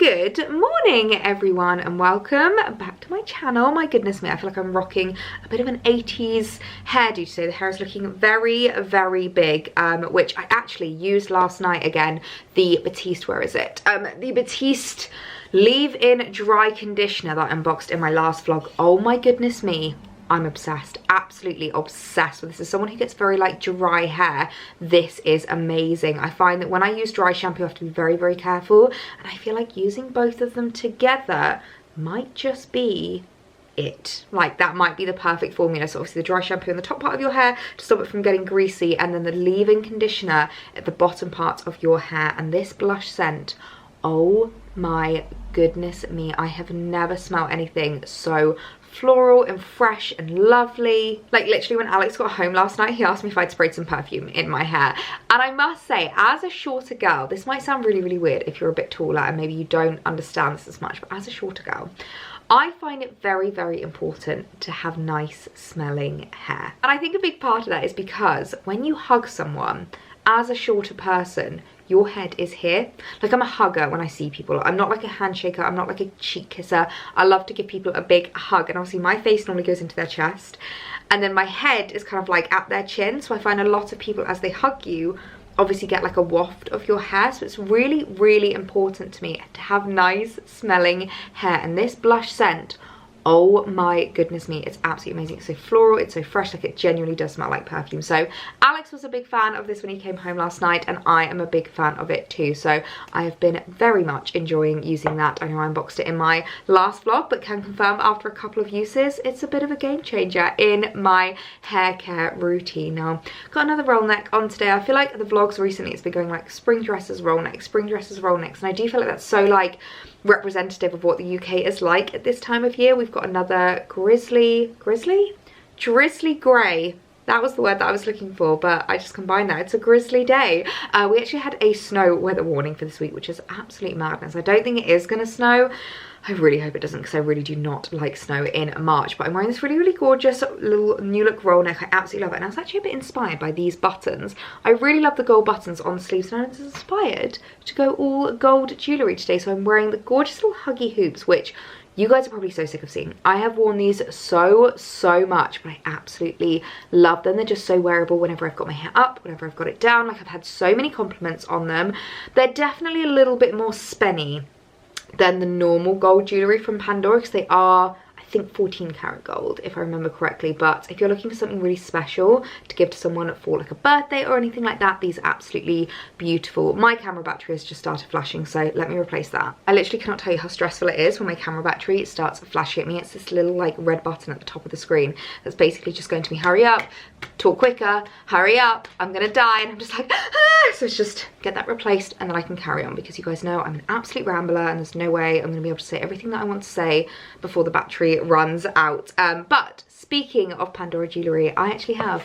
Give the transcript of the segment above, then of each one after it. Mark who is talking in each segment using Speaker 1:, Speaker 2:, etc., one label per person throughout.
Speaker 1: Good morning everyone and welcome back to my channel. My goodness me, I feel like I'm rocking a bit of an 80s hairdo today. The hair is looking very, very big, which I actually used last night again. The Batiste, where is it? The Batiste leave-in dry conditioner that I unboxed in my last vlog. Oh my goodness me. I'm obsessed, absolutely obsessed with this. As someone who gets very like dry hair, this is amazing. I find that when I use dry shampoo, I have to be very, very careful. And I feel like using both of them together might just be it. Like that might be the perfect formula. So obviously the dry shampoo in the top part of your hair to stop it from getting greasy, and then the leave-in conditioner at the bottom part of your hair. And this blush scent, oh my goodness me, I have never smelled anything so floral and fresh and lovely. Like literally when Alex got home last night, he asked me if I'd sprayed some perfume in my hair. And I must say, as a shorter girl, this might sound really, really weird if you're a bit taller and maybe you don't understand this as much, but as a shorter girl, I find it very, very important to have nice smelling hair. And I think a big part of that is because when you hug someone, as a shorter person, your head is here. Like I'm a hugger when I see people. I'm not like a handshaker, I'm not like a cheek kisser. I love to give people a big hug, and obviously my face normally goes into their chest and then my head is kind of like at their chin. So I find a lot of people, as they hug you, obviously get like a waft of your hair. So it's really, really important to me to have nice smelling hair. And this blush scent, oh my goodness me, it's absolutely amazing. It's so floral, it's so fresh, like it genuinely does smell like perfume. So Alex was a big fan of this when he came home last night, and I am a big fan of it too. So I have been very much enjoying using that. I know I unboxed it in my last vlog, but can confirm after a couple of uses, it's a bit of a game changer in my hair care routine. Now, got another roll neck on today. I feel like the vlogs recently, it's been going like spring dresses, roll necks, spring dresses, roll necks, and I do feel like that's so like representative of what the UK is like at this time of year. We've got another drizzly grey. That was the word that I was looking for, but I just combined that. It's a grizzly day. We actually had a snow weather warning for this week, which is absolute madness. I don't think it is going to snow. I really hope it doesn't, because I really do not like snow in March. But I'm wearing this really, really gorgeous little new look roll neck. I absolutely love it. And I was actually a bit inspired by these buttons. I really love the gold buttons on the sleeves, and I was inspired to go all gold jewellery today. So I'm wearing the gorgeous little huggy hoops, which you guys are probably so sick of seeing. I have worn these so much, but I absolutely love them. They're just so wearable whenever I've got my hair up, whenever I've got it down. Like I've had so many compliments on them. They're definitely a little bit more spenny than the normal gold jewellery from Pandora, because they are, I think, 14 karat gold if I remember correctly. But if you're looking for something really special to give to someone for like a birthday or anything like that, these are absolutely beautiful. My camera battery has just started flashing, so let me replace that. I literally cannot tell you how stressful it is when my camera battery starts flashing at me. It's this little like red button at the top of the screen that's basically just going to me, hurry up, talk quicker, hurry up, I'm gonna die. And I'm just like, ah! So it's just get that replaced and then I can carry on, because you guys know I'm an absolute rambler and there's no way I'm gonna be able to say everything that I want to say before the battery runs out. But speaking of Pandora jewellery, I actually have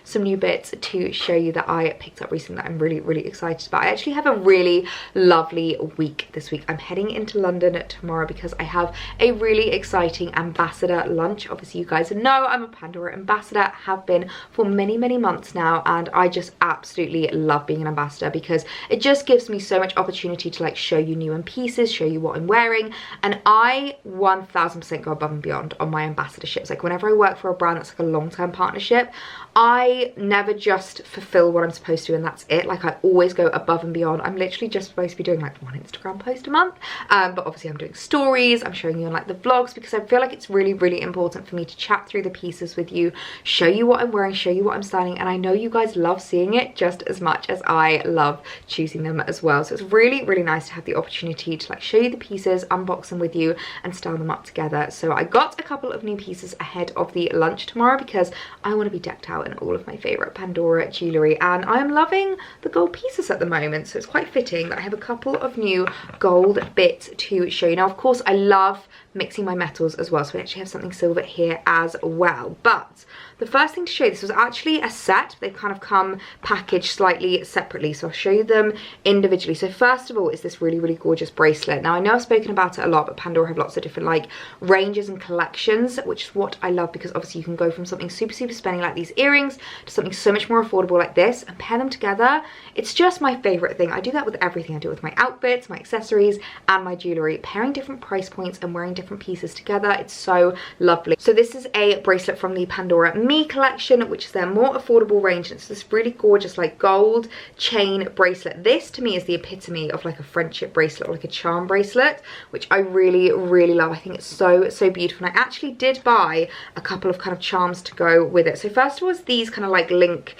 Speaker 1: some new bits to show you that I picked up recently that I'm really, really excited about. I actually have a really lovely week this week. I'm heading into London tomorrow because I have a really exciting ambassador lunch. Obviously you guys know I'm a Pandora ambassador, have been for many, many months now, and I just absolutely love being an ambassador because it just gives me so much opportunity to like show you new pieces, show you what I'm wearing, and I 1000% go above and beyond on my ambassadorships. Like whenever I work for a brand that's like a long-term partnership, I never just fulfill what I'm supposed to and that's it. Like I always go above and beyond. I'm literally just supposed to be doing like one Instagram post a month, but obviously I'm doing stories, I'm showing you on like the vlogs, because I feel like it's really, really important for me to chat through the pieces with you, show you what I'm wearing, show you what I'm styling, and I know you guys love seeing it just as much as I love choosing them as well. So it's really, really nice to have the opportunity to like show you the pieces, unbox them with you and style them up together. So I got a couple of new pieces ahead of the lunch tomorrow because I want to be decked out in all of my favourite Pandora jewellery, and I'm loving the gold pieces at the moment, so it's quite fitting that I have a couple of new gold bits to show you. Now of course I love mixing my metals as well. So we actually have something silver here as well. But the first thing to show you, this was actually a set. They kind of come packaged slightly separately, so I'll show you them individually. So first of all is this really, really gorgeous bracelet. Now I know I've spoken about it a lot, but Pandora have lots of different like ranges and collections, which is what I love, because obviously you can go from something super, super spenny like these earrings to something so much more affordable like this and pair them together. It's just my favorite thing. I do that with everything. I do it with my outfits, my accessories, and my jewelry. Pairing different price points and wearing different pieces together, it's so lovely. So this is a bracelet from the Pandora Me collection, which is their more affordable range. It's this really gorgeous like gold chain bracelet. This to me is the epitome of like a friendship bracelet, or like a charm bracelet, which I really, really love. I think it's so, so beautiful. And I actually did buy a couple of kind of charms to go with it. So first of all is these kind of like link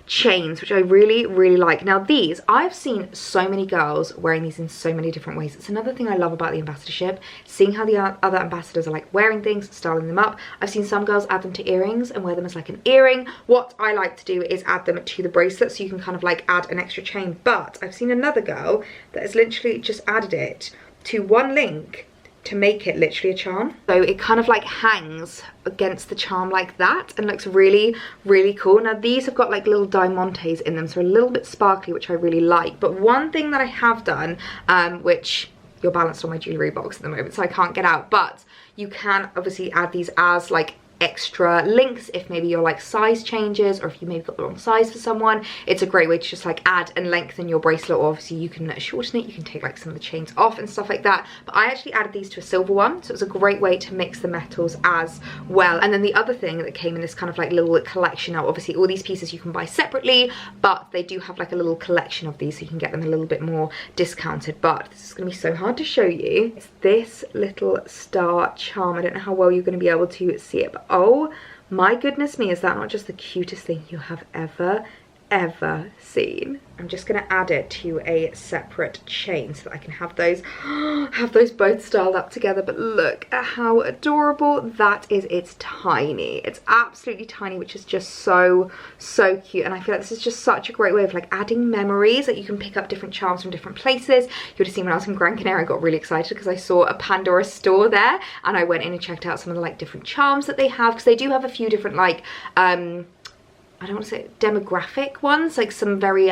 Speaker 1: chains, which I really, really like. Now these, I've seen so many girls wearing these in so many different ways. It's another thing I love about the ambassadorship, seeing how the other ambassadors are like wearing things, styling them up. I've seen some girls add them to earrings and wear them as like an earring. What I like to do is add them to the bracelet, so you can kind of like add an extra chain. But I've seen another girl that has literally just added it to one link to make it literally a charm. So it kind of like hangs against the charm like that and looks really, really cool. Now these have got like little diamantes in them, so a little bit sparkly, which I really like. But one thing that I have done, which you're balanced on my jewellery box at the moment, so I can't get out, but you can obviously add these as like extra links if maybe your like size changes, or if you maybe got the wrong size for someone. It's a great way to just like add and lengthen your bracelet, or obviously you can shorten it, you can take like some of the chains off and stuff like that. But I actually added these to a silver one, so it's a great way to mix the metals as well. And then the other thing that came in this kind of like little collection, now obviously all these pieces you can buy separately, but they do have like a little collection of these, so you can get them a little bit more discounted. But this is going to be so hard to show you. It's this little star charm. I don't know how well you're going to be able to see it, but oh my goodness me, is that not just the cutest thing you have ever seen? I'm just going to add it to a separate chain so that I can have those both styled up together. But look at how adorable that is. It's tiny, it's absolutely tiny, which is just so, so cute. And I feel like this is just such a great way of like adding memories, that you can pick up different charms from different places. You would have seen when I was in Gran Canaria, I got really excited because I saw a Pandora store there, and I went in and checked out some of the like different charms that they have, because they do have a few different like I don't want to say demographic ones, like some very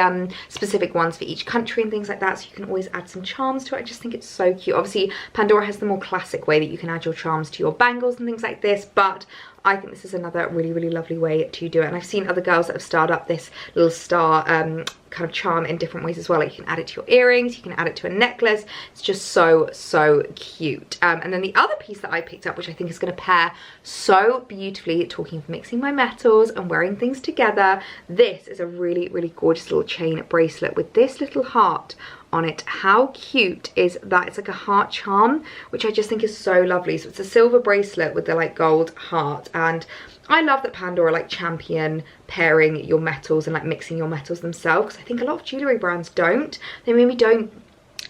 Speaker 1: specific ones for each country and things like that, so you can always add some charms to it. I just think it's so cute. Obviously Pandora has the more classic way that you can add your charms to your bangles and things like this, but I think this is another really, really lovely way to do it. And I've seen other girls that have starred up this little star kind of charm in different ways as well. Like you can add it to your earrings, you can add it to a necklace. It's just so, so cute. And then the other piece that I picked up, which I think is going to pair so beautifully, talking of mixing my metals and wearing things together, this is a really, really gorgeous little chain bracelet with this little heart on it. How cute is that? It's like a heart charm, which I just think is so lovely. So it's a silver bracelet with the like gold heart, and I love that Pandora like champion pairing your metals and like mixing your metals themselves, because I think a lot of jewellery brands don't. They maybe don't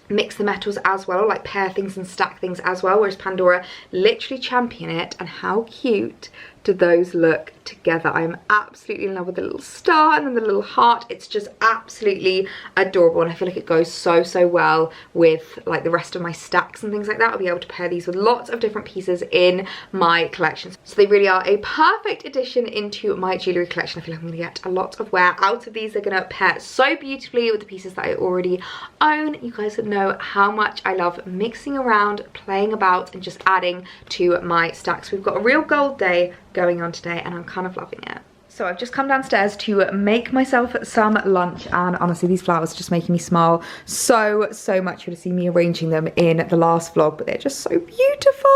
Speaker 1: mix the metals as well, or like pair things and stack things as well, whereas Pandora literally champion it. And how cute do those look together? I am absolutely in love with the little star and then the little heart. It's just absolutely adorable, and I feel like it goes so, so well with like the rest of my stacks and things like that. I'll be able to pair these with lots of different pieces in my collection, so they really are a perfect addition into my jewellery collection. I feel like I'm going to get a lot of wear out of these. They're going to pair so beautifully with the pieces that I already own. You guys know how much I love mixing around, playing about, and just adding to my stacks. We've got a real gold day going on today, and I'm kind of loving it. So I've just come downstairs to make myself some lunch, and honestly these flowers are just making me smile so, so much. You would have seen me arranging them in the last vlog, but they're just so beautiful.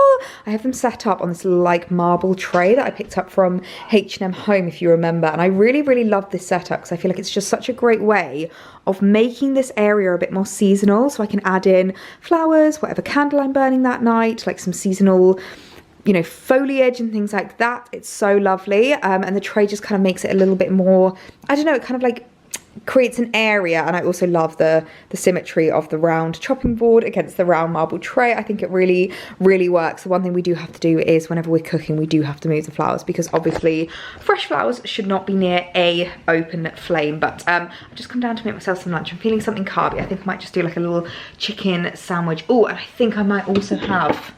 Speaker 1: I have them set up on this little like marble tray that I picked up from H&M Home, if you remember, and I really, really love this setup because I feel like it's just such a great way of making this area a bit more seasonal. So I can add in flowers, whatever candle I'm burning that night, like some seasonal, you know, foliage and things like that. It's so lovely, and the tray just kind of makes it a little bit more, I don't know, it kind of like creates an area. And I also love the symmetry of the round chopping board against the round marble tray. I think it really, really works. The one thing we do have to do is whenever we're cooking, we do have to move the flowers, because obviously fresh flowers should not be near a open flame. But I've just come down to make myself some lunch. I'm feeling something carby. I think I might just do like a little chicken sandwich. Oh, and I think I might also have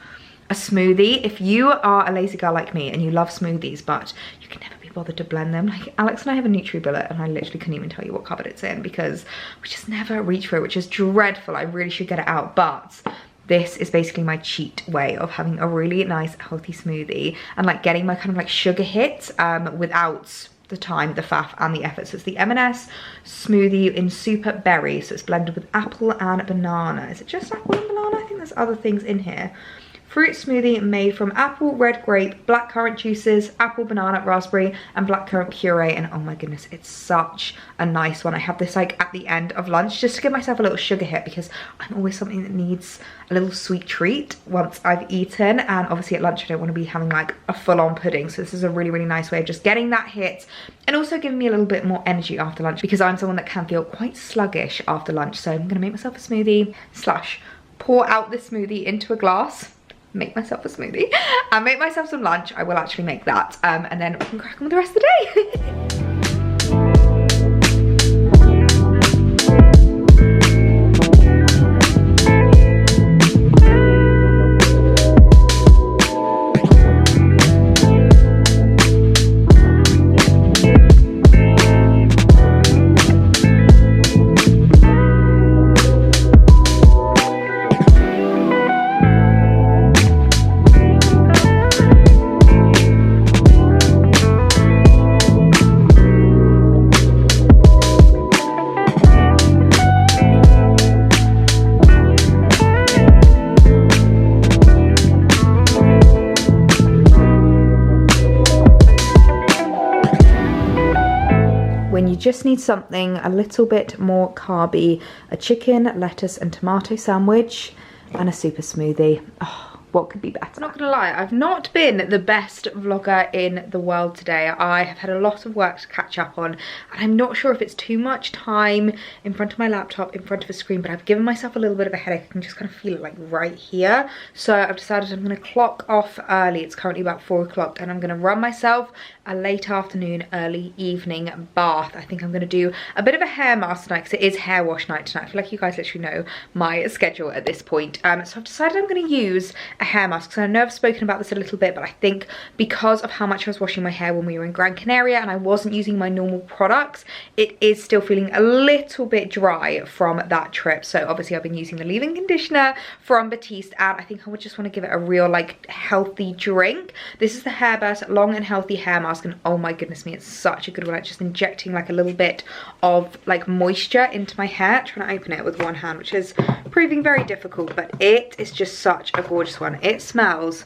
Speaker 1: a smoothie. If you are a lazy girl like me and you love smoothies, but you can never be bothered to blend them, like Alex and I have a NutriBullet and I literally couldn't even tell you what cupboard it's in because we just never reach for it, which is dreadful. I really should get it out, but this is basically my cheat way of having a really nice healthy smoothie and like getting my kind of like sugar hit without the time, the faff and the effort. So it's the M&S smoothie in super berry, so it's blended with apple and banana. Is it just apple and banana? I think there's other things in here. Fruit smoothie made from apple, red grape, blackcurrant juices, apple, banana, raspberry, and blackcurrant puree. And oh my goodness, it's such a nice one. I have this like at the end of lunch just to give myself a little sugar hit because I'm always something that needs a little sweet treat once I've eaten. And obviously at lunch I don't want to be having like a full-on pudding. So this is a really, really nice way of just getting that hit and also giving me a little bit more energy after lunch because I'm someone that can feel quite sluggish after lunch. So I'm gonna make myself a smoothie / pour out this smoothie into a glass, make myself a smoothie and make myself some lunch. I will actually make that and then we can crack on with the rest of the day. Just need something a little bit more carby, a chicken, lettuce and tomato sandwich and a super smoothie. Oh, what could be better? Not gonna lie, I've not been the best vlogger in the world today. I have had a lot of work to catch up on and I'm not sure if it's too much time in front of my laptop, in front of a screen, but I've given myself a little bit of a headache. I can just kind of feel it like right here. So I've decided I'm gonna clock off early. It's currently about 4 o'clock and I'm gonna run myself a late afternoon, early evening bath. I think I'm gonna do a bit of a hair mask tonight because it is hair wash night tonight. I feel like you guys literally know my schedule at this point. So I've decided I'm gonna use a hair mask. So I know I've spoken about this a little bit, but I think because of how much I was washing my hair when we were in Gran Canaria and I wasn't using my normal products, it is still feeling a little bit dry from that trip. So obviously I've been using the leave-in conditioner from Batiste and I think I would just want to give it a real like healthy drink. This is the Hairburst Long and Healthy Hair Mask and oh my goodness me, it's such a good one. Like just injecting like a little bit of like moisture into my hair, trying to open it with one hand, which is proving very difficult, but it is just such a gorgeous one. It smells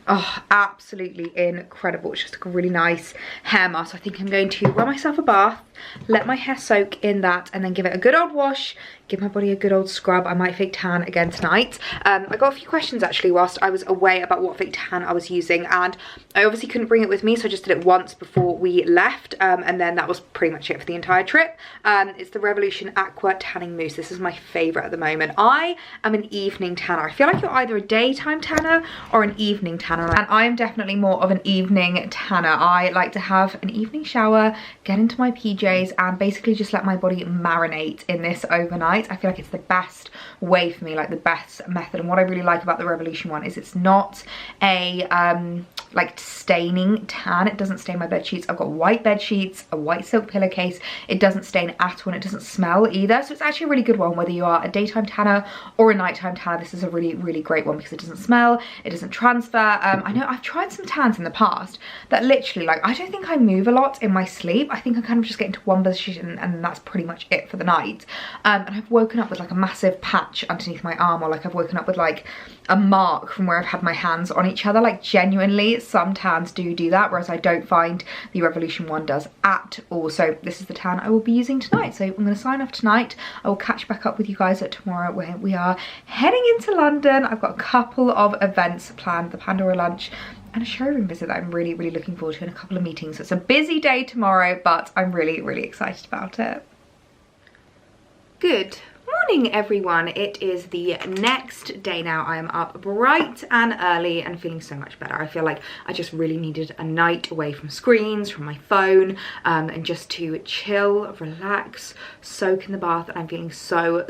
Speaker 1: oh absolutely incredible. It's just like a really nice hair mask. So I think I'm going to run myself a bath, let my hair soak in that and then give it a good old wash, give my body a good old scrub. I might fake tan again tonight. I got a few questions actually whilst I was away about what fake tan I was using and I obviously couldn't bring it with me, so I just did it once before we left and then that was pretty much it for the entire trip. It's the Revolution Aqua Tanning Mousse. This is my favourite at the moment. I am an evening tanner. I feel like you're either a daytime tanner or an evening tanner and I am definitely more of an evening tanner. I like to have an evening shower, get into my PJs and basically just let my body marinate in this overnight. I feel like it's the best way for me, like the best method. And what I really like about the Revolution one is it's not a like staining tan. It doesn't stain my bed sheets. I've got white bed sheets, a white silk pillowcase. It doesn't stain at all and it doesn't smell either. So it's actually a really good one whether you are a daytime tanner or a nighttime tanner. This is a really, really great one because it doesn't smell, it doesn't transfer. I know I've tried some tans in the past that literally like I don't think I move a lot in my sleep. I think I kind of just get into one position and that's pretty much it for the night. And I've woken up with like a massive patch underneath my arm, or like I've woken up with like a mark from where I've had my hands on each other. Like genuinely some tans do that, whereas I don't find the Revolution one does at all. So this is the tan I will be using tonight. So I'm going to sign off tonight. I will catch back up with you guys at tomorrow where we are heading into London. I've got a couple of events planned, the Pandora lunch and a showroom visit that I'm really, really looking forward to, and a couple of meetings. So it's a busy day tomorrow, but I'm really, really excited about it. Good morning everyone. It is the next day now. I am up bright and early and feeling so much better. I feel like I just really needed a night away from screens, from my phone, and just to chill, relax, soak in the bath, and I'm feeling so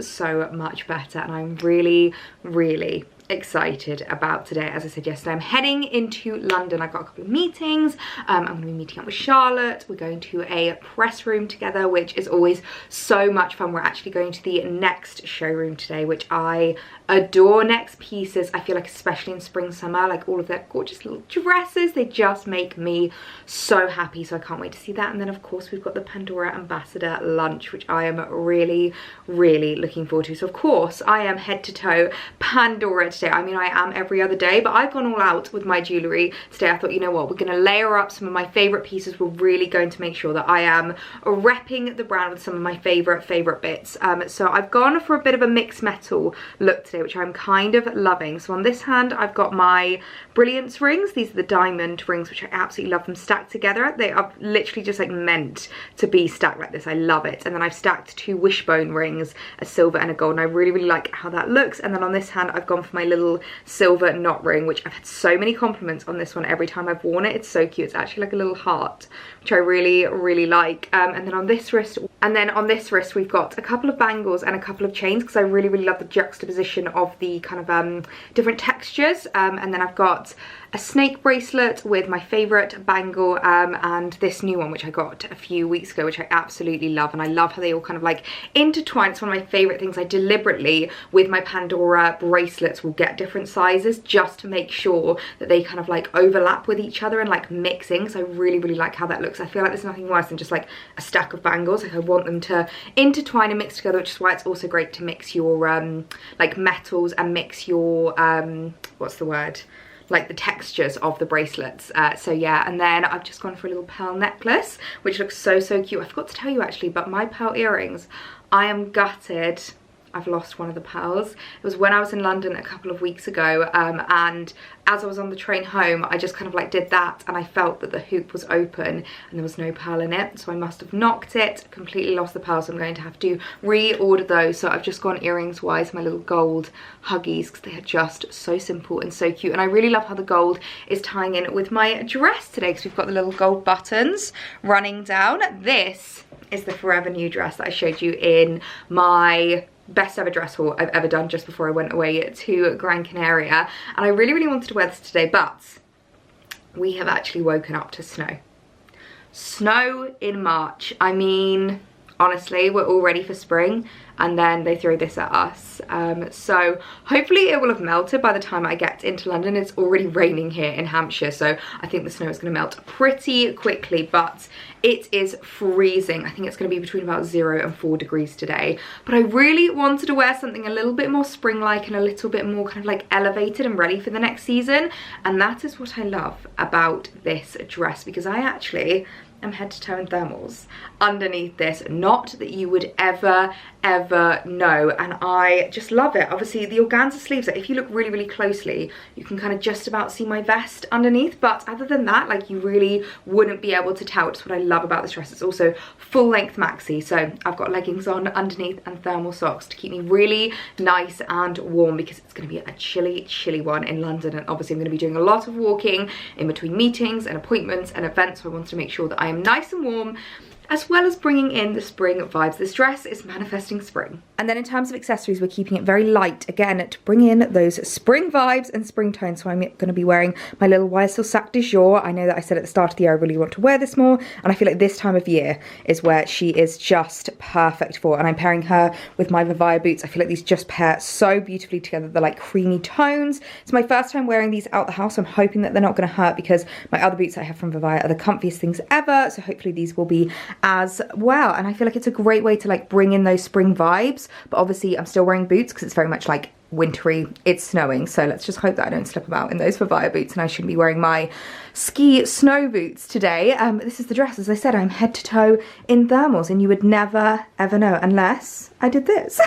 Speaker 1: much better and I'm really, really excited about today. As I said yesterday, I'm heading into London. I've got a couple of meetings. I'm going to be meeting up with Charlotte. We're going to a press room together, which is always so much fun. We're actually going to the Next showroom today, which I adore. Next pieces, I feel like, especially in spring, summer, like all of their gorgeous little dresses, they just make me so happy. So I can't wait to see that. And then of course we've got the Pandora Ambassador lunch, which I am really looking forward to. So of course I am head to toe Pandora today. I mean, I am every other day, but I've gone all out with my jewellery today. I thought, you know what, we're going to layer up some of my favourite pieces. We're really going to make sure that I am repping the brand with some of my favourite bits. So I've gone for a bit of a mixed metal look today, which I'm kind of loving. So on this hand, I've got my Brilliance rings. These are the diamond rings, which I absolutely love them stacked together. They are literally just like meant to be stacked like this. I love it. And then I've stacked 2 wishbone rings, a silver and a gold, and I really like how that looks. And then on this hand, I've gone for my little silver knot ring, which I've had so many compliments on this one every time I've worn it. It's so cute. It's actually like a little heart, which I really like. And then on this wrist, we've got a couple of bangles and a couple of chains, because I really love the juxtaposition of the kind of different textures. And then I've got a snake bracelet with my favourite bangle, and this new one which I got a few weeks ago, which I absolutely love. And I love how they all kind of like intertwine. It's one of my favourite things. I deliberately, with my Pandora bracelets, will get different sizes just to make sure that they kind of like overlap with each other and like mixing. So I really like how that looks. I feel like there's nothing worse than just like a stack of bangles. Like I want them to intertwine and mix together, which is why it's also great to mix your like metals and mix your what's the word, like the textures of the bracelets. So yeah, and then I've just gone for a little pearl necklace, which looks so cute. I forgot to tell you actually, but my pearl earrings, I am gutted. I've lost one of the pearls. It was when I was in London a couple of weeks ago, and as I was on the train home, I just kind of like did that, and I felt that the hoop was open and there was no pearl in it, so I must have knocked it, completely lost the pearl. So I'm going to have to reorder those. So I've just gone earrings wise, my little gold huggies, because they are just so simple and so cute. And I really love how the gold is tying in with my dress today, because we've got the little gold buttons running down. This is the Forever New dress that I showed you in my best ever dress haul I've ever done just before I went away to Gran Canaria. And I really wanted to wear this today, but we have actually woken up to snow. Snow in March. I mean, honestly, we're all ready for spring, and then they throw this at us. So hopefully it will have melted by the time I get into London. It's already raining here in Hampshire, so I think the snow is going to melt pretty quickly, but it is freezing. I think it's going to be between about 0 and 4 degrees today. But I really wanted to wear something a little bit more spring-like and a little bit more kind of like elevated and ready for the next season. And that is what I love about this dress, because I actually am head to toe in thermals underneath this. Not that you would ever know, and I just love it. Obviously the organza sleeves, if you look really closely, you can kind of just about see my vest underneath, but other than that, like, you really wouldn't be able to tell. It's what I love about this dress. It's also full length maxi, so I've got leggings on underneath and thermal socks to keep me really nice and warm, because it's going to be a chilly one in London. And obviously I'm going to be doing a lot of walking in between meetings and appointments and events, so I wanted to make sure that I am nice and warm, as well as bringing in the spring vibes. This dress is manifesting spring. And then in terms of accessories, we're keeping it very light, again, to bring in those spring vibes and spring tones. So I'm going to be wearing my little YSL sac du jour. I know that I said at the start of the year I really want to wear this more, and I feel like this time of year is where she is just perfect for. And I'm pairing her with my Vivaya boots. I feel like these just pair so beautifully together. They're like creamy tones. It's my first time wearing these out the house. I'm hoping that they're not going to hurt, because my other boots I have from Vivaya are the comfiest things ever. So hopefully these will be as well. And I feel like it's a great way to like bring in those spring vibes, but obviously I'm still wearing boots because it's very much like wintry. It's snowing, so let's just hope that I don't slip about in those Vivaya boots, and I shouldn't be wearing my ski snow boots today. This is the dress. As I said, I'm head to toe in thermals, and you would never ever know unless I did this.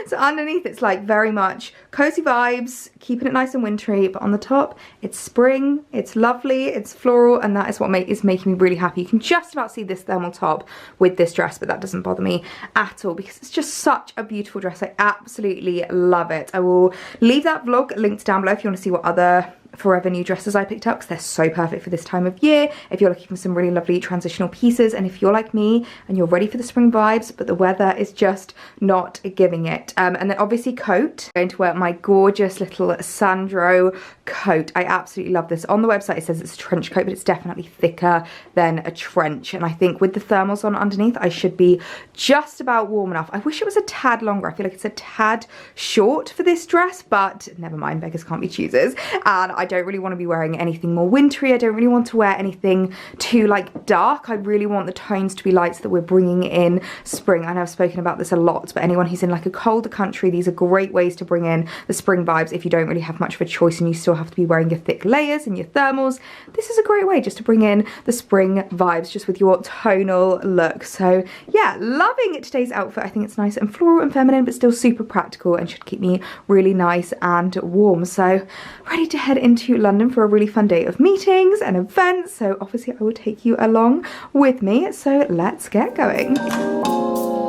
Speaker 1: So underneath it's like very much cozy vibes, keeping it nice and wintry, but on the top it's spring, it's lovely, it's floral, and that is what is making me really happy. You can just about see this thermal top with this dress, but that doesn't bother me at all, because it's just such a beautiful dress. I absolutely love it. I will leave that vlog linked down below if you want to see what other forever new dresses I picked up because they're so perfect for this time of year if you're looking for some really lovely transitional pieces, and if you're like me and you're ready for the spring vibes but the weather is just not giving it. And then obviously coat. I'm going to wear my gorgeous little Sandro coat. I absolutely love this. On the website it says it's a trench coat, but it's definitely thicker than a trench, and I think with the thermals on underneath I should be just about warm enough. I wish it was a tad longer. I feel like it's a tad short for this dress, but never mind, beggars can't be choosers. And I don't really want to be wearing anything more wintry. I don't really want to wear anything too like dark. I really want the tones to be light so that we're bringing in spring. I know I've spoken about this a lot, but anyone who's in like a colder country, these are great ways to bring in the spring vibes if you don't really have much of a choice and you still have to be wearing your thick layers and your thermals. This is a great way just to bring in the spring vibes just with your tonal look. So yeah, loving today's outfit. I think it's nice and floral and feminine but still super practical and should keep me really nice and warm. So ready to head into London for a really fun day of meetings and events, so obviously I will take you along with me, so let's get going. Oh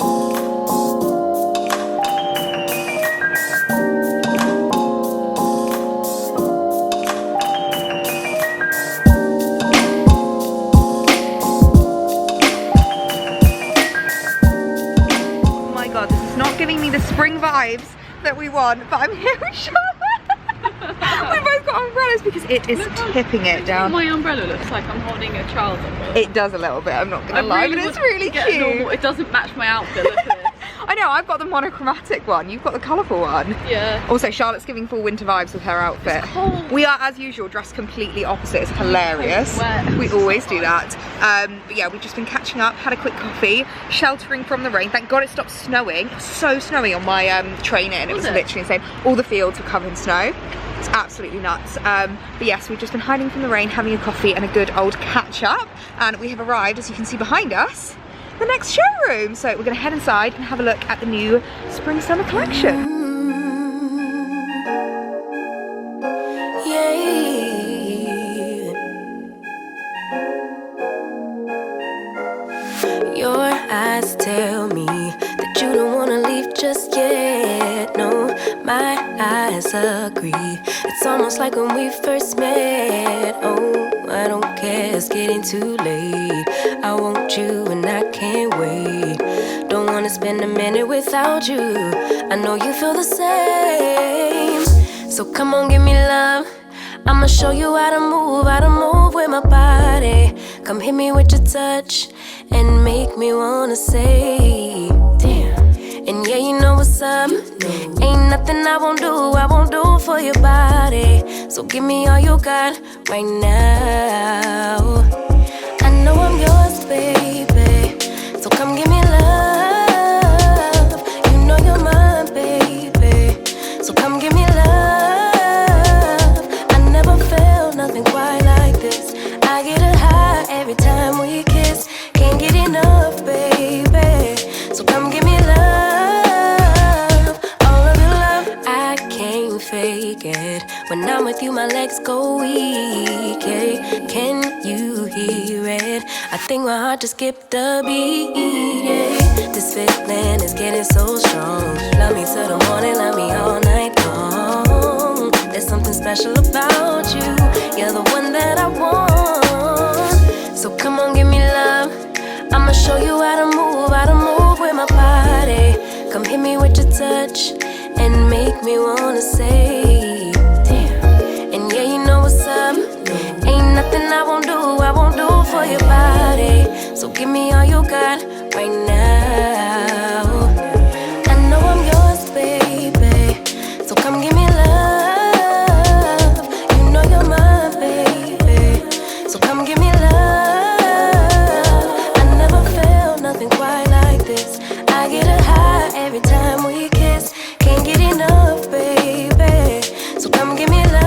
Speaker 1: my god, this is not giving me the spring vibes that we want, but I'm here with Charlotte. We both got umbrellas because it is tipping it down.
Speaker 2: My umbrella looks like I'm holding a child's umbrella.
Speaker 1: It does a little bit, I'm not gonna lie, but it's really cute.
Speaker 2: It doesn't match my outfit, look at this.
Speaker 1: I know, I've got the monochromatic one, you've got the colourful one.
Speaker 2: Yeah.
Speaker 1: Also, Charlotte's giving full winter vibes with her outfit.
Speaker 2: It's cold.
Speaker 1: We are, as usual, dressed completely opposite. It's hilarious. We always do that. But yeah, we've just been catching up, had a quick coffee, sheltering from the rain. Thank God it stopped snowing. It was so snowy on my train in. It was literally insane. All the fields were covered in snow. It's absolutely nuts. But yes, we've just been hiding from the rain, having a coffee and a good old catch up. And we have arrived, as you can see behind us, the next showroom. So we're gonna head inside and have a look at the new spring summer collection.
Speaker 3: Your eyes tell me that you don't wanna leave just yet. No, my eyes agree. It's almost like when we first met. Oh, I don't care, it's getting too late. I want you and I can't wait. Don't wanna spend a minute without you. I know you feel the same. So come on, give me love. I'ma show you how to move with my body. Come hit me with your touch and make me wanna say, damn. And yeah, you know what's up. Ain't nothing I won't do for your body. So give me all you got right now. I know I'm yours, baby. So come give me love. You know you're mine, baby. So come give me love. I never felt nothing quite like this. I get a high every time we kiss. Can't get enough, baby. So come give me love. All of your love, I can't fake it. When I'm with you, my legs go weak, yeah. Can you hear it? I think my heart just skipped a beat, yeah. This feeling is getting so strong. Love me till the morning, love me all night long. There's something special about you. You're the one that I want. So come on, give me love. I'ma show you how to move with my body. Come hit me with your touch and make me wanna say, damn. And yeah, you know what's up. Ain't nothing I won't do for your body. So give me all you got right now. I know I'm yours, baby. So come give me love. You know you're mine, baby. So come give me love. I never felt nothing quite like this. I get a high every time we kiss. Can't get enough, baby. So come give me love.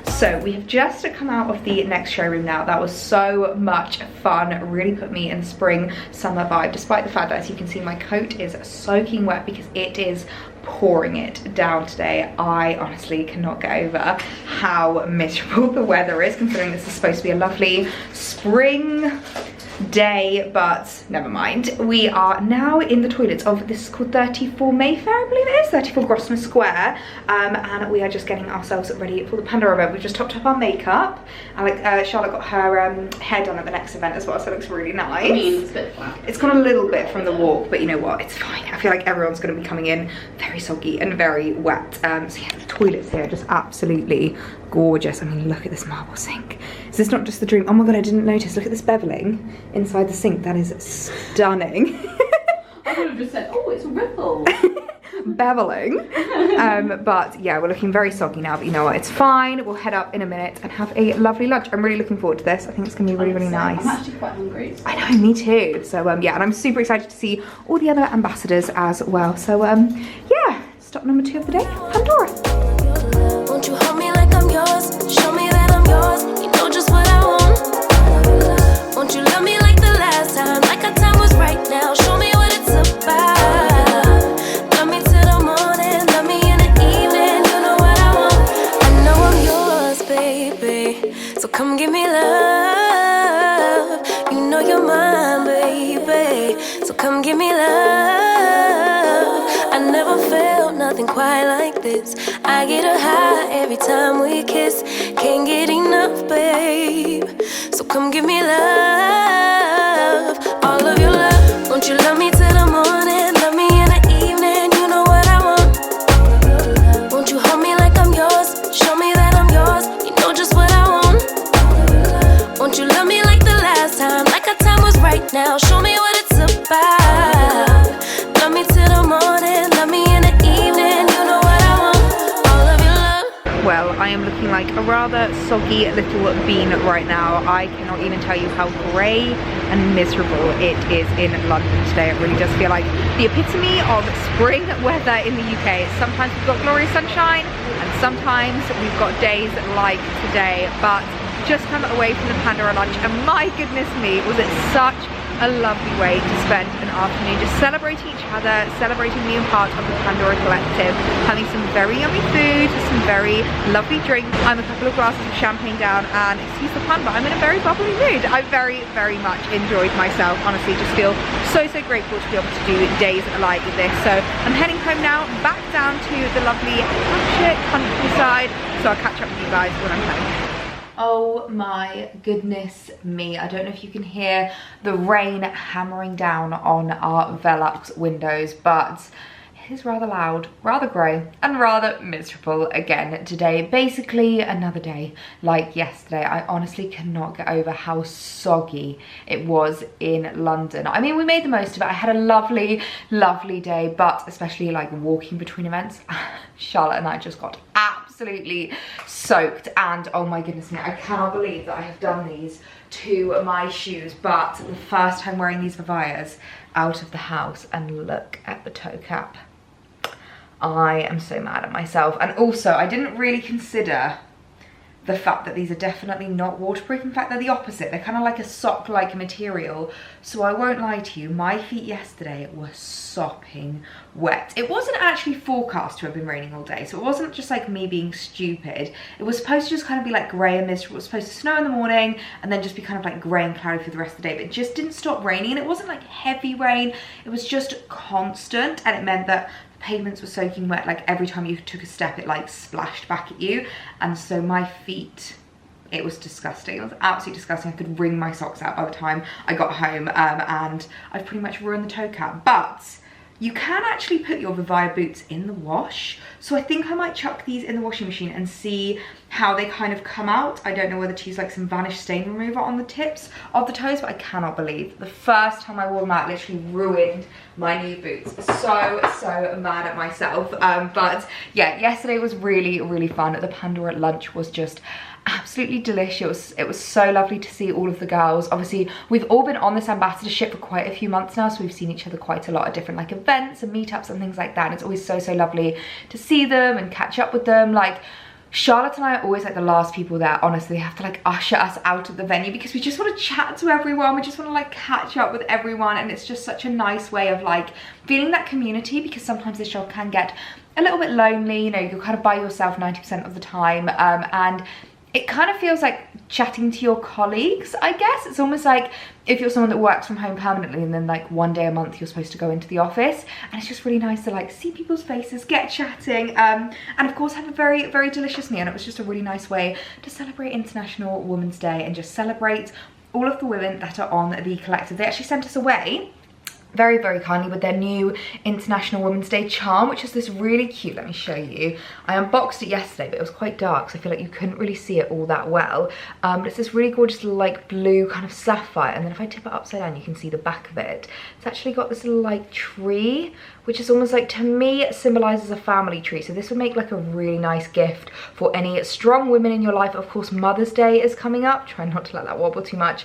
Speaker 1: So we have just come out of the next showroom now. That was so much fun. It really put me in the spring summer vibe, despite the fact that, as you can see, my coat is soaking wet because it is pouring it down today. I honestly cannot get over how miserable the weather is, considering this is supposed to be a lovely spring day, but never mind. We are now in the toilets of, this is called 34 Mayfair, I believe it is, 34 Grosvenor Square, and we are just getting ourselves ready for the Pandora event. We've just topped up our makeup, and Charlotte got her hair done at the next event as well, so it looks really nice.
Speaker 2: I mean, it's a bit flat.
Speaker 1: It's gone a little bit from the walk, but you know what, it's fine. I feel like everyone's going to be coming in very soggy and very wet. So yeah, the toilets here are just absolutely gorgeous. I mean, look at this marble sink. Is this not just the dream? Oh my god, I didn't notice. Look at this beveling inside the sink. That is stunning.
Speaker 2: I would have just said, oh, it's a ripple.
Speaker 1: Beveling. But yeah, we're looking very soggy now, but you know what, it's fine. We'll head up in a minute and have a lovely lunch. I'm really looking forward to this. I think it's gonna be really, really nice.
Speaker 2: I'm actually quite hungry. So.
Speaker 1: I know, me too. So yeah, and I'm super excited to see all the other ambassadors as well. So yeah, stop number 2 of the day, Pandora.
Speaker 3: Won't you hold me like I'm yours? Show me that I'm yours. You know just what I want. Won't you love me like the last time? Like our time was right now. Show me what it's about. Love me till the morning. Love me in the evening. You know what I want. I know I'm yours, baby. So come give me love. You know you're mine, baby. So come give me love. I never felt nothing quite like this. I get a high every time we kiss. Can't get enough, babe. So come give me love. All of your love. Won't you love me till the morning? Love me in the evening. You know what I want. Won't you hold me like I'm yours? Show me that I'm yours. You know just what I want. Won't you love me like the last time? Like our time was right now. Show me what it's about. Love me till the morning. Love me in the evening. You know what I want. All of your love.
Speaker 1: Well, I am looking like a rather soggy little bean right now. I cannot even tell you how grey and miserable it is in London today. It really does feel like the epitome of spring weather in the UK. Sometimes we've got glorious sunshine and sometimes we've got days like today, but just come away from the Pandora lunch and my goodness me, was it such a lovely way to spend an afternoon just celebrating each other, celebrating being part of the Pandora collective, having some very yummy food, some very lovely drinks. I'm a couple of glasses of champagne down and excuse the pun, but I'm in a very bubbly mood. I very, very much enjoyed myself. Honestly, just feel so, so grateful to be able to do days like this. So I'm heading home now, back down to the lovely Hampshire countryside. So I'll catch up with you guys when I'm home. Oh my goodness me, I don't know if you can hear the rain hammering down on our Velux windows, but it is rather loud, rather grey and rather miserable again today. Basically another day like yesterday. I honestly cannot get over how soggy it was in London. I mean, we made the most of it. I had a lovely, lovely day, but especially like walking between events, Charlotte and I just got absolutely soaked, and oh my goodness me, I cannot believe that I have done these to my shoes, but the first time wearing these Vivias out of the house, and look at the toe cap. I am so mad at myself. And also I didn't really consider the fact that these are definitely not waterproof. In fact, they're the opposite. They're kind of like a sock-like material. So I won't lie to you, my feet yesterday were sopping wet. It wasn't actually forecast to have been raining all day, so it wasn't just like me being stupid. It was supposed to just kind of be like grey and miserable. It was supposed to snow in the morning and then just be kind of like grey and cloudy for the rest of the day, but it just didn't stop raining. And it wasn't like heavy rain, it was just constant, and it meant that pavements were soaking wet. Like every time you took a step it like splashed back at you, and so my feet, it was disgusting. It was absolutely disgusting. I could wring my socks out by the time I got home, and I've pretty much ruined the toe cap. But you can actually put your Vivia boots in the wash, so I think I might chuck these in the washing machine and see how they kind of come out. I don't know whether to use like some Vanish stain remover on the tips of the toes, but I cannot believe the first time I wore them out literally ruined my new boots. So mad at myself. But yeah, yesterday was really, really fun. The Pandora lunch was just absolutely delicious. It was so lovely to see all of the girls. Obviously we've all been on this ambassadorship for quite a few months now, so we've seen each other quite a lot at different like events and meetups and things like that, and it's always so lovely to see them and catch up with them. Like Charlotte and I are always like the last people there. Honestly, they have to like usher us out of the venue because we just want to chat to everyone, we just want to like catch up with everyone, and it's just such a nice way of like feeling that community, because sometimes this job can get a little bit lonely, you know, you're kind of by yourself 90% of the time, and it kind of feels like chatting to your colleagues, I guess. It's almost like if you're someone that works from home permanently and then like one day a month you're supposed to go into the office, and it's just really nice to like see people's faces, get chatting, and of course have a very, very delicious meal. And it was just a really nice way to celebrate International Women's Day and just celebrate all of the women that are on the collective. They actually sent us away very, very kindly with their new International Women's Day charm, which is this really cute, let me show you. I unboxed it yesterday, but it was quite dark, so I feel like you couldn't really see it all that well. But it's this really gorgeous little like blue kind of sapphire, and then if I tip it upside down, you can see the back of it. It's actually got this little like tree, which is almost like, to me, it symbolizes a family tree. So this would make like a really nice gift for any strong women in your life. Of course, Mother's Day is coming up. Try not to let that wobble too much.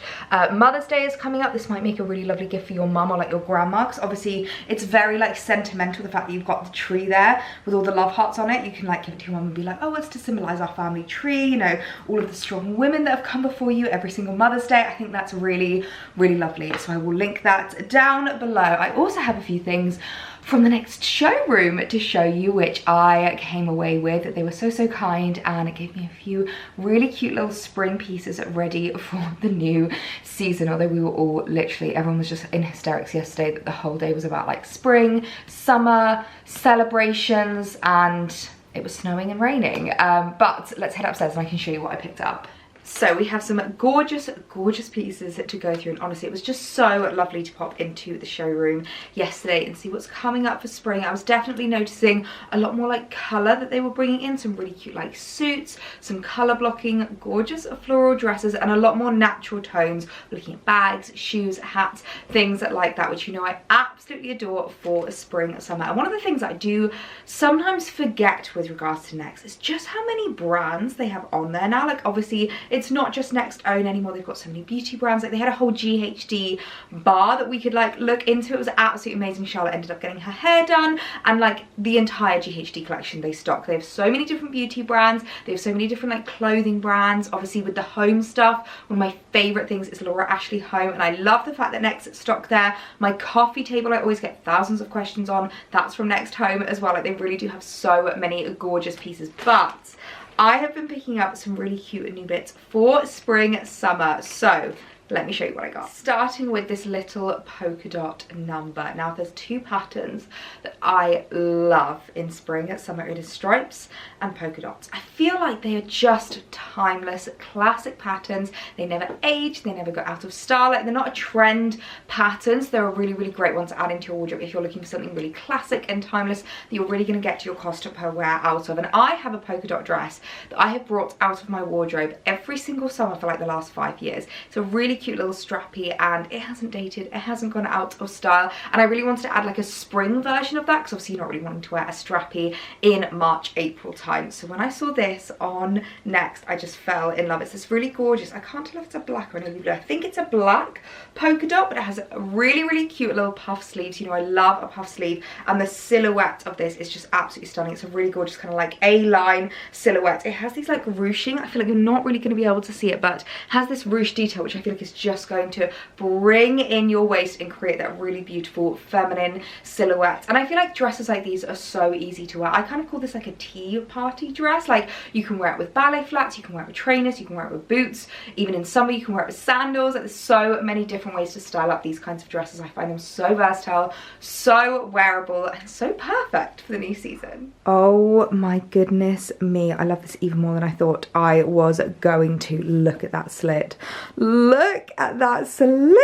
Speaker 1: Mother's Day is coming up. This might make a really lovely gift for your mum or like your grandma, because obviously it's very like sentimental, the fact that you've got the tree there with all the love hearts on it. You can like give it to your mum and be like, oh, it's to symbolize our family tree, you know, all of the strong women that have come before you every single Mother's Day. I think that's really, really lovely. So I will link that down below. I also have a few things from the next showroom to show you, which I came away with. They were so, so kind, and it gave me a few really cute little spring pieces ready for the new season. Although we were all literally, everyone was just in hysterics yesterday that the whole day was about like spring, summer, celebrations, and it was snowing and raining. But let's head upstairs and I can show you what I picked up. So we have some gorgeous, gorgeous pieces to go through, and honestly it was just so lovely to pop into the showroom yesterday and see what's coming up for spring. I was definitely noticing a lot more like colour that they were bringing in, some really cute like suits, some colour blocking, gorgeous floral dresses, and a lot more natural tones. Looking at bags, shoes, hats, things like that, which you know I absolutely adore for spring, summer. And one of the things that I do sometimes forget with regards to Next is just how many brands they have on there now. Like obviously it's not just Next Own anymore. They've got so many beauty brands. Like they had a whole GHD bar that we could like look into. It was absolutely amazing. Charlotte ended up getting her hair done, and like the entire GHD collection they stock. They have so many different beauty brands. They have so many different like clothing brands. Obviously with the home stuff, one of my favorite things is Laura Ashley Home, and I love the fact that Next stock there. My coffee table I always get thousands of questions on. That's from Next Home as well. Like they really do have so many gorgeous pieces. But I have been picking up some really cute new bits for spring, summer. So let me show you what I got. Starting with this little polka dot number. Now there's two patterns that I love in spring, summer. It is stripes and polka dots. I feel like they are just timeless, classic patterns. They never age, they never go out of style. Like they're not a trend patterns. They're a really, really great one to add into your wardrobe if you're looking for something really classic and timeless that you're really gonna get your cost per wear out of. And I have a polka dot dress that I have brought out of my wardrobe every single summer for like the last 5 years. It's a really cute little strappy, and it hasn't dated, it hasn't gone out of style, and I really wanted to add like a spring version of that, because obviously you're not really wanting to wear a strappy in March, April time. So when I saw this on Next, I just fell in love. It's this really gorgeous, I can't tell if it's a black or a navy blue, I think it's a black polka dot, but it has a really, really cute little puff sleeves. You know I love a puff sleeve, and the silhouette of this is just absolutely stunning. It's a really gorgeous kind of like A-line silhouette. It has these like ruching, I feel like you're not really going to be able to see it, but it has this ruche detail which I feel like is just going to bring in your waist and create that really beautiful feminine silhouette. And I feel like dresses like these are so easy to wear. I kind of call this like a tea party dress. Like you can wear it with ballet flats, you can wear it with trainers, you can wear it with boots, even in summer you can wear it with sandals. Like, there's so many different ways to style up these kinds of dresses. I find them so versatile, so wearable, and so perfect for the new season. Oh my goodness me, I love this even more than I thought I was going to. Look at that slit, look at that slit.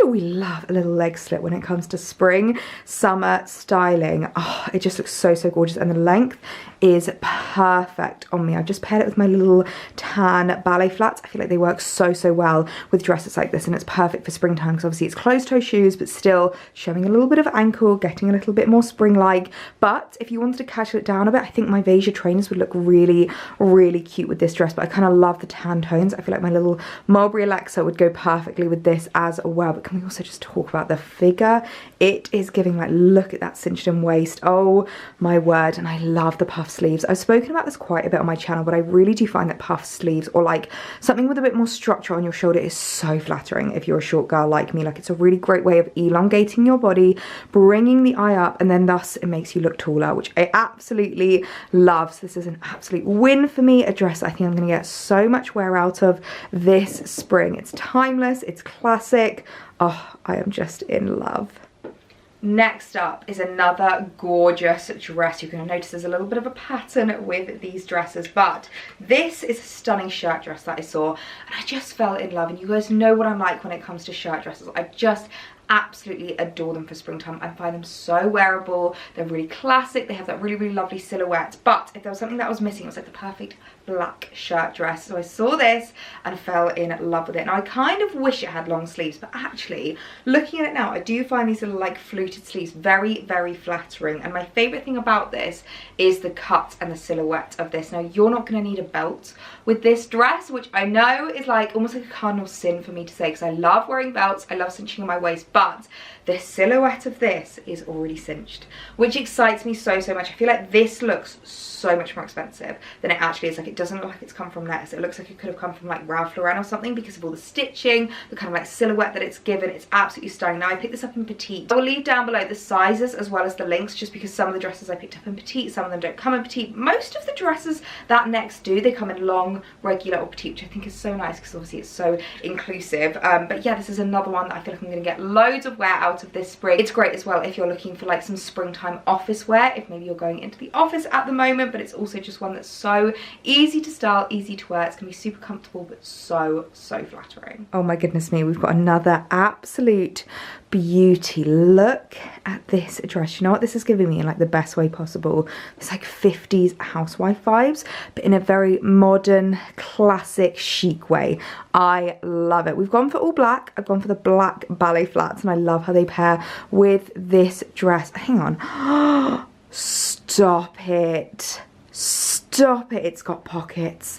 Speaker 1: We love a little leg slit when it comes to spring, summer styling. Oh, it just looks so, so gorgeous, and the length is perfect on me. I've just paired it with my little tan ballet flats. I feel like they work so, so well with dresses like this, and it's perfect for springtime because obviously it's closed toe shoes, but still showing a little bit of ankle, getting a little bit more spring-like. But if you wanted to casual it down a bit, I think my Veja trainers would look really, really cute with this dress, but I kind of love the tan tones. I feel like my little Mulberry Alexa would go perfectly with this as well. But can we also just talk about the figure? It is giving, like, look at that cinched in waist. Oh my word. And I love the puff sleeves. I've spoken about this quite a bit on my channel, but I really do find that puff sleeves or like something with a bit more structure on your shoulder is so flattering if you're a short girl like me. Like it's a really great way of elongating your body, bringing the eye up, and then thus it makes you look taller, which I absolutely love. So this is an absolute win for me, a dress I think I'm going to get so much wear out of this spring. It's timeless, it's classic. Oh, I am just in love. Next up is another gorgeous dress. You're going to notice there's a little bit of a pattern with these dresses, but this is a stunning shirt dress that I saw and I just fell in love. And you guys know what I'm like when it comes to shirt dresses. I just absolutely adore them for springtime. I find them so wearable. They're really classic. They have that really, really lovely silhouette. But if there was something that was missing, it was like the perfect black shirt dress. So I saw this and fell in love with it. Now I kind of wish it had long sleeves, but actually looking at it now, I do find these little like fluted sleeves very, very flattering. And my favorite thing about this is the cut and the silhouette of this. Now you're not going to need a belt with this dress, which I know is like almost like a cardinal sin for me to say, because I love wearing belts, I love cinching on my waist, but the silhouette of this is already cinched, which excites me so, so much. I feel like this looks so much more expensive than it actually is. Like it doesn't look like it's come from Nett's. It looks like it could have come from like Ralph Lauren or something because of all the stitching, the kind of like silhouette that it's given. It's absolutely stunning. Now I picked this up in petite. I will leave down below the sizes as well as the links, just because some of the dresses I picked up in petite, some of them don't come in petite. Most of the dresses that Next do, they come in long, regular or petite, which I think is so nice because obviously it's so inclusive. But yeah, this is another one that I feel like I'm going to get loads of wear out of this spring. It's great as well if you're looking for like some springtime office wear, if maybe you're going into the office at the moment, but it's also just one that's so easy to style, easy to wear. It's gonna be super comfortable, but so, so flattering. Oh my goodness me, we've got another absolute beauty. Look at this dress. You know what this is giving me in like the best way possible? It's like 50s housewife vibes, but in a very modern, classic, chic way. I love it. We've gone for all black. I've gone for the black ballet flats, and I love how they pair with this dress. Hang on. Stop it. Stop it. It's got pockets.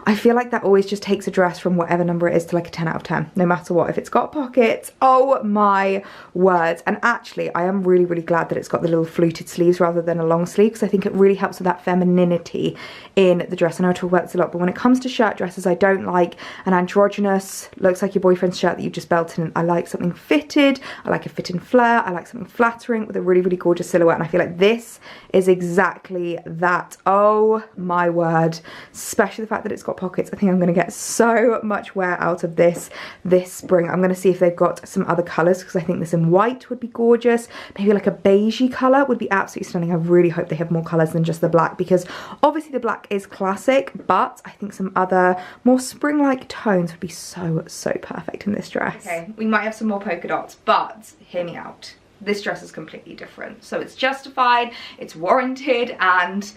Speaker 1: I feel like that always just takes a dress from whatever number it is to like a 10 out of 10, no matter what. If it's got pockets, oh my words. And actually, I am really, really glad that it's got the little fluted sleeves rather than a long sleeve, because I think it really helps with that femininity in the dress. I know I talk about this a lot, but when it comes to shirt dresses, I don't like an androgynous, looks like your boyfriend's shirt that you just belted in. I like something fitted. I like a fit and flare. I like something flattering with a really, really gorgeous silhouette. And I feel like this is exactly that. Oh my word. Especially the fact that it's got pockets. I think I'm going to get so much wear out of this spring. I'm going to see if they've got some other colours, because I think this in white would be gorgeous. Maybe like a beigey colour would be absolutely stunning. I really hope they have more colours than just the black, because obviously the black is classic, but I think some other more spring-like tones would be so, so perfect in this dress. Okay, we might have some more polka dots, but hear me out. This dress is completely different. So it's justified, it's warranted, and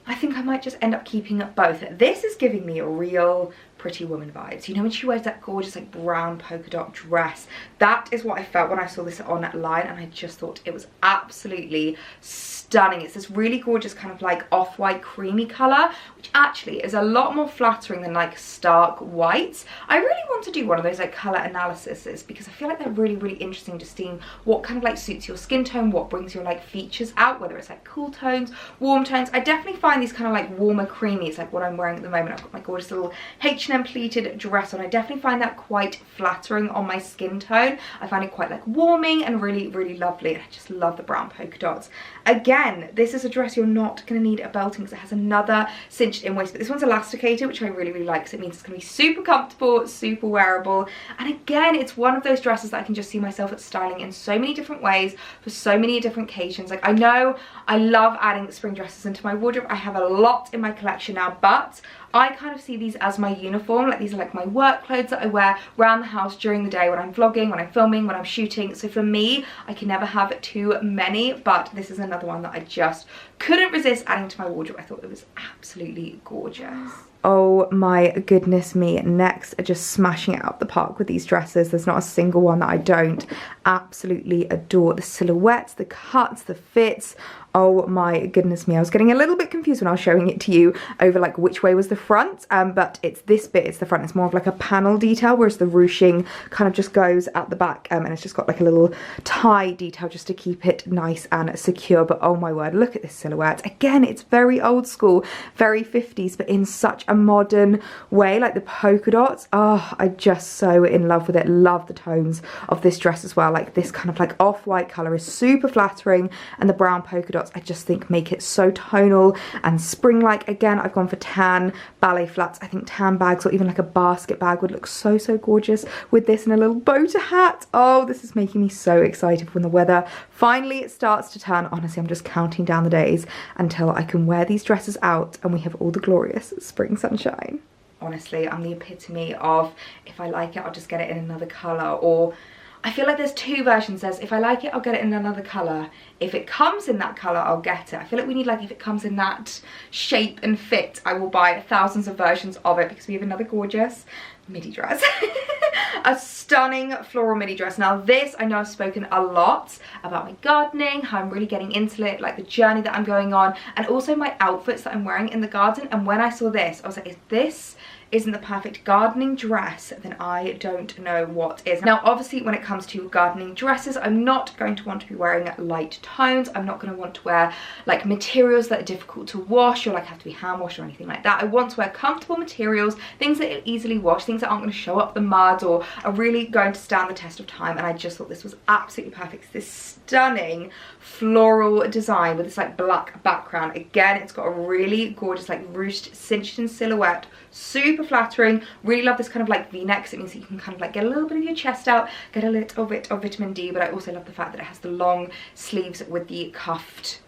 Speaker 1: I think I might just end up keeping up both. This is giving me a real Pretty Woman vibes. You know when she wears that gorgeous like brown polka dot dress? That is what I felt when I saw this online, and I just thought it was absolutely stunning. It's this really gorgeous kind of like off-white creamy colour, which actually is a lot more flattering than like stark whites. I really want to do one of those like colour analyses, because I feel like they're really, really interesting, just seeing what kind of like suits your skin tone, what brings your like features out, whether it's like cool tones, warm tones. I definitely find these kind of like warmer creamies, like what I'm wearing at the moment. I've got my gorgeous little H&M pleated dress on. I definitely find that quite flattering on my skin tone. I find it quite like warming and really, really lovely. And I just love the brown polka dots. Again, this is a dress you're not going to need a belting, because it has another cinched in waist, but this one's elasticated, which I really, really like, because it means it's going to be super comfortable, super wearable. And again, it's one of those dresses that I can just see myself at styling in so many different ways for so many different occasions. Like I know I love adding spring dresses into my wardrobe. I have a lot in my collection now, but I kind of see these as my uniform. Like these are like my work clothes that I wear around the house during the day when I'm vlogging, when I'm filming, when I'm shooting. So for me, I can never have too many, but this is another one that I just couldn't resist adding to my wardrobe. I thought it was absolutely absolutely gorgeous. Oh my goodness me, next are just smashing it out the park with these dresses. There's not a single one that I don't absolutely adore. The silhouettes, the cuts, the fits. Oh my goodness me, I was getting a little bit confused when I was showing it to you over like which way was the front, but it's this bit, it's the front. It's more of like a panel detail, whereas the ruching kind of just goes at the back, and it's just got like a little tie detail just to keep it nice and secure. But oh my word, look at this silhouette. Again, it's very old school, very 50s, but in such a modern way, like the polka dots. Oh, I'm just so in love with it. Love the tones of this dress as well. Like this kind of like off-white colour is super flattering, and the brown polka dots I just think make it so tonal and spring-like. Again, I've gone for tan ballet flats. I think tan bags or even like a basket bag would look so gorgeous with this, and a little boater hat. Oh, this is making me so excited when the weather finally starts to turn. Honestly, I'm just counting down the days until I can wear these dresses out and we have all the glorious spring sunshine. Honestly, I'm the epitome of, if I like it, I'll just get it in another colour. Or I feel like there's two versions. There's, if I like it, I'll get it in another colour. If it comes in that colour, I'll get it. I feel like we need, like, if it comes in that shape and fit, I will buy thousands of versions of it, because we have another gorgeous midi dress. A stunning floral midi dress. Now this, I know I've spoken a lot about my gardening, how I'm really getting into it, like the journey that I'm going on, and also my outfits that I'm wearing in the garden. And when I saw this, I was like, if this isn't the perfect gardening dress, then I don't know what is. Now obviously when it comes to gardening dresses, I'm not going to want to be wearing light tones. I'm not going to want to wear like materials that are difficult to wash or like have to be hand washed or anything like that. I want to wear comfortable materials, things that are easily washed, things that aren't going to show up the mud or are really going to stand the test of time. And I just thought this was absolutely perfect. This stunning floral design with this like black background. Again, it's got a really gorgeous like ruched cinched in silhouette, super flattering. Really love this kind of like v-neck, so it means that you can kind of like get a little bit of your chest out, get a little bit of vitamin D. But I also love the fact that it has the long sleeves with the cuffs.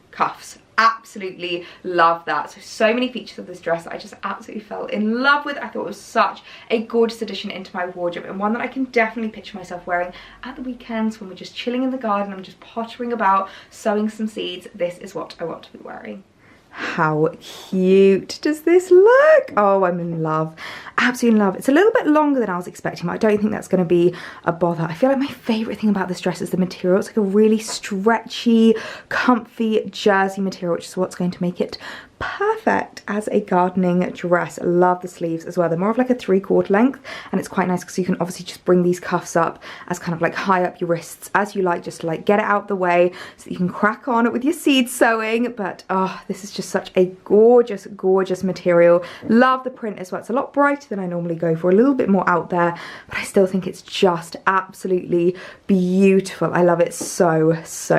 Speaker 1: Absolutely love that. So many features of this dress that I just absolutely fell in love with. I thought it was such a gorgeous addition into my wardrobe, and one that I can definitely picture myself wearing at the weekends when we're just chilling in the garden. I'm just pottering about, sowing some seeds. This is what I want to be wearing. How cute does this look? Oh, I'm in love. Absolutely in love. It's a little bit longer than I was expecting, but I don't think that's going to be a bother. I feel like my favourite thing about this dress is the material. It's like a really stretchy, comfy jersey material, which is what's going to make it perfect as a gardening dress. I love the sleeves as well. They're more of like a 3/4 length, and it's quite nice because you can obviously just bring these cuffs up as kind of like high up your wrists as you like, just to like get it out the way so that you can crack on with your seed sowing. But oh, this is just such a gorgeous material. Love the print as well. It's a lot brighter than I normally go for, a little bit more out there, but I still think it's just absolutely beautiful. I love it so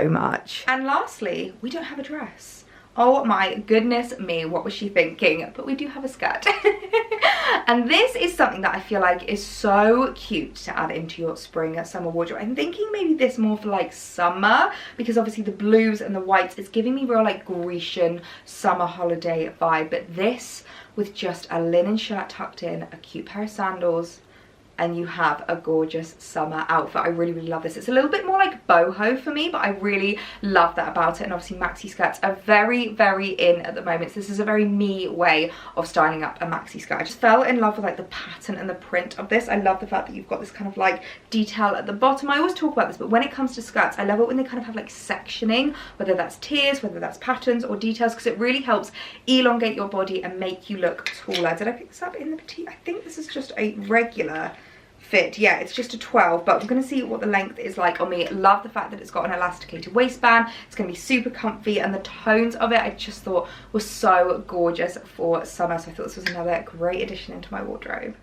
Speaker 1: much. And lastly, we don't have a dress. Oh my goodness me, what was she thinking? But we do have a skirt. And this is something that I feel like is so cute to add into your spring summer wardrobe. I'm thinking maybe this more for like summer, because obviously the blues and the whites, it's giving me real like Grecian summer holiday vibe. But this with just a linen shirt tucked in, a cute pair of sandals, and you have a gorgeous summer outfit. I really love this. It's a little bit more like boho for me, but I really love that about it. And obviously maxi skirts are very in at the moment. So this is a very me way of styling up a maxi skirt. I just fell in love with like the pattern and the print of this. I love the fact that you've got this kind of like detail at the bottom. I always talk about this, but when it comes to skirts, I love it when they kind of have like sectioning, whether that's tiers, whether that's patterns or details, because it really helps elongate your body and make you look taller. Did I pick this up in the petite? I think this is just a regular fit. Yeah, it's just a 12, but I'm going to see what the length is like on me. Love the fact that it's got an elasticated waistband. It's going to be super comfy, and the tones of it I just thought was so gorgeous for summer. So I thought this was another great addition into my wardrobe.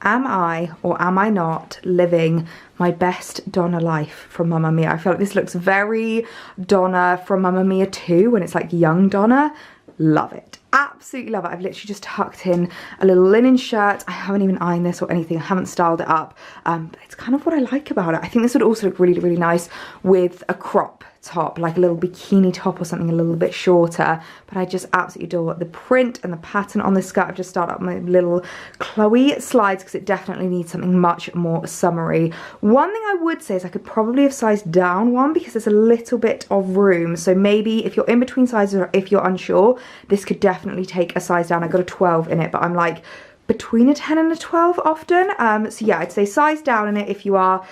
Speaker 1: Am I or am I not living my best Donna life from Mamma Mia? I feel like this looks very Donna from Mamma Mia 2 when it's like young Donna. Love it. Absolutely love it. I've literally just tucked in a little linen shirt. I haven't even ironed this or anything. I haven't styled it up. But it's kind of what I like about it. I think this would also look really nice with a crop top, like a little bikini top or something a little bit shorter. But I just absolutely adore the print and the pattern on this skirt. I've just started up my little Chloe slides because it definitely needs something much more summery. One thing I would say is I could probably have sized down one because there's a little bit of room. So maybe if you're in between sizes or if you're unsure, this could definitely take a size down. I got a 12 in it, but I'm like between a 10 and a 12 often. So yeah, I'd say size down in it if you are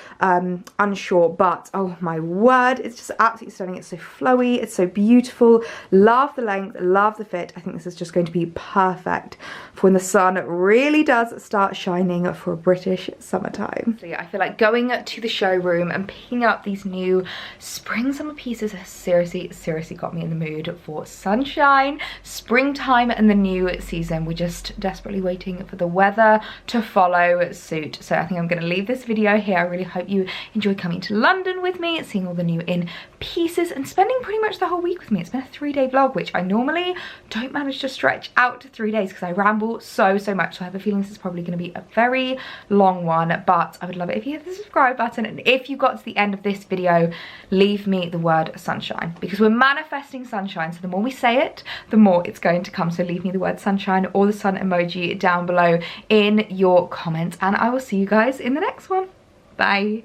Speaker 1: unsure. But oh my word, it's just absolutely stunning. It's so flowy, it's so beautiful. Love the length, love the fit. I think this is just going to be perfect for when the sun really does start shining for a British summertime. So yeah, I feel like going to the showroom and picking up these new spring summer pieces has seriously got me in the mood for sunshine, springtime and the new season. We're just desperately waiting for the weather to follow suit. So I think I'm going to leave this video here. I really hope you enjoy coming to London with me, seeing all the new in pieces and spending pretty much the whole week with me. It's been a 3-day vlog, which I normally don't manage to stretch out to 3 days because I ramble so much. So I have a feeling this is probably going to be a very long one, but I would love it if you hit the subscribe button, and if you got to the end of this video, leave me the word sunshine, because we're manifesting sunshine. So the more we say it, the more it's going to come. So leave me the word sunshine or the sun emoji down below in your comments, and I will see you guys in the next one. Bye.